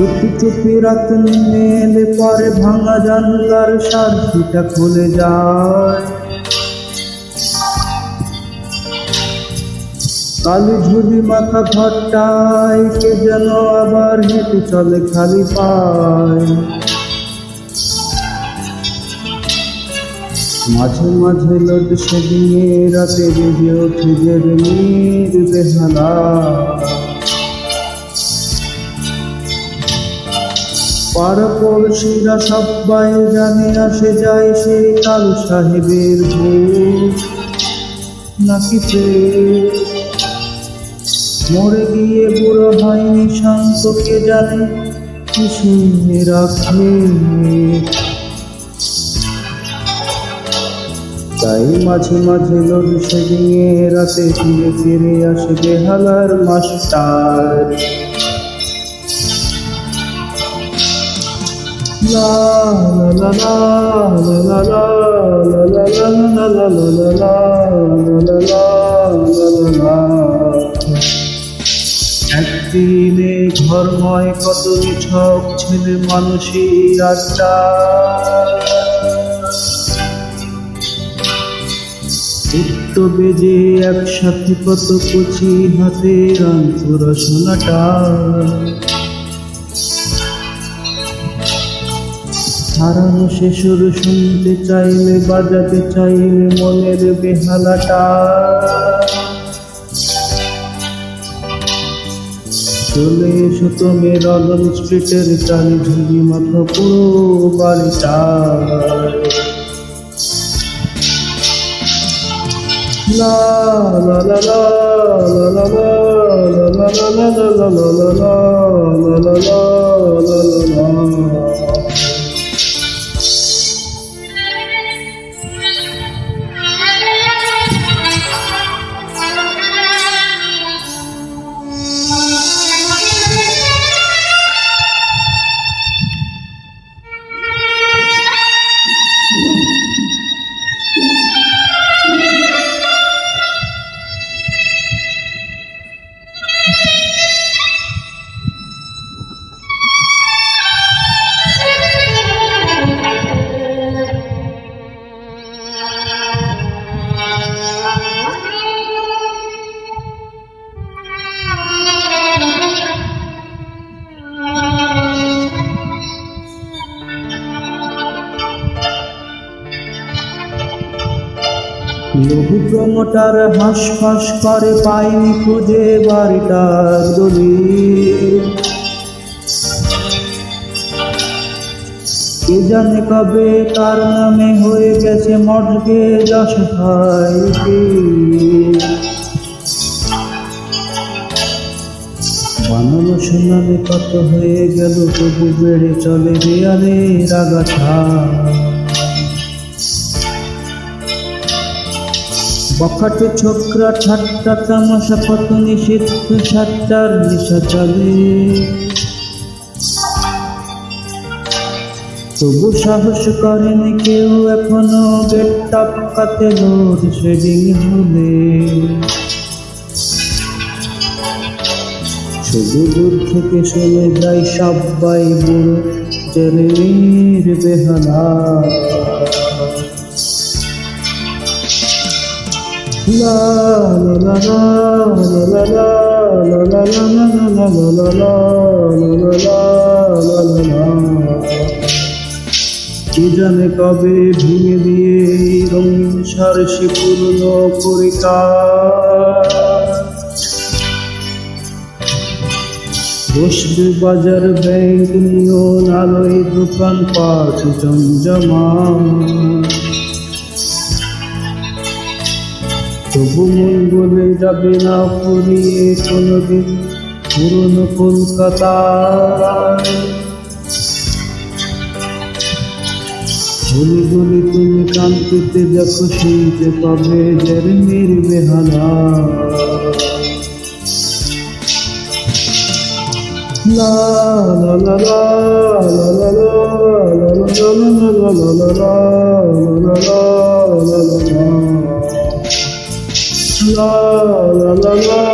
চুপি চুপি রাত নেমে এলে পরে ভাঙা জানলার সারথিটা খুলে যায়। কালি ঝুলি মাথা ঘরটায় কে যেন আবার হেঁটে চলে খালি পায়। মাঝে মাঝে লোডশেডিংয়ে রাতে বেজে ওঠে জেরেমির বেহালা। পাড়া পড়শিরা সবাই জানে আসে যায় সেই কালু সাহেবের ভূত নাকি প্রেত। মরে গিয়ে বুড়ো হয়নি শান্ত কে জানে কি শুনে রাখে। তাই মাঝে মাঝে লোডশেডিংয়ে রাতে ফিরে ফিরে আসে বেহালার মাস্টার। লা লা লা লা লা লা লা লা লা লা লা। একদিনে ঘরময় কত নিছক ছেলে মানুষই আড্ডা। উত্তো বেজে একসাথে কত কুচি হাতের আন্তরা সোনাটা। হারানো সে সুর শুনতে চাইলে বাজাতে চাইলে মনের বেহালাটা। চলে এসো তুমি রদন স্ট্রিটের চালি ঝুলি মাথা পুরো বাড়িটা। লা লা লা লা লা লা লা লা লা লা লা লা লা। লঘু প্রমোটার হাঁসফাঁস করে পাইনি খুঁজে বাড়িটার দলিল। কে জানে কবে কার নামে হয়ে গেছে মর্টগেজ অসহায়। বানানো শোনালে কত হয়ে গেল তবু বেড়ে চলে দেয়ালের আগাছা। বখাটে ছোকরা ঠাট্টা তামাশা কত নিষিদ্ধ সাতটার নেশা চলে। তবু সাহস করেনি কেউ এখনো গেট টপকাতে লোডশেডিং হলে। শুধু দূর থেকে শুনে যায় সবাই বুড়ো জেরেমির বেহালা। La la la la la la la la la la la la. কি জানে কবে ভেঙে দিয়ে রঙিন সারসি পুরনো পরিকার। বসবে বাজার ব্যাংক নিয়ন আলোয় দোকান পাট জমজমা। তবু মন বলে যাবে না ফুরিয়ে কোনোদিন পুরনো কলকাতায়। গলি গলি তুমি কান্তিতে দেখো শুনতে পাবে জেরেমির বেহালা। লা লা লা লা লা লা লা লা লা লা লা লা লা লা লা লা লা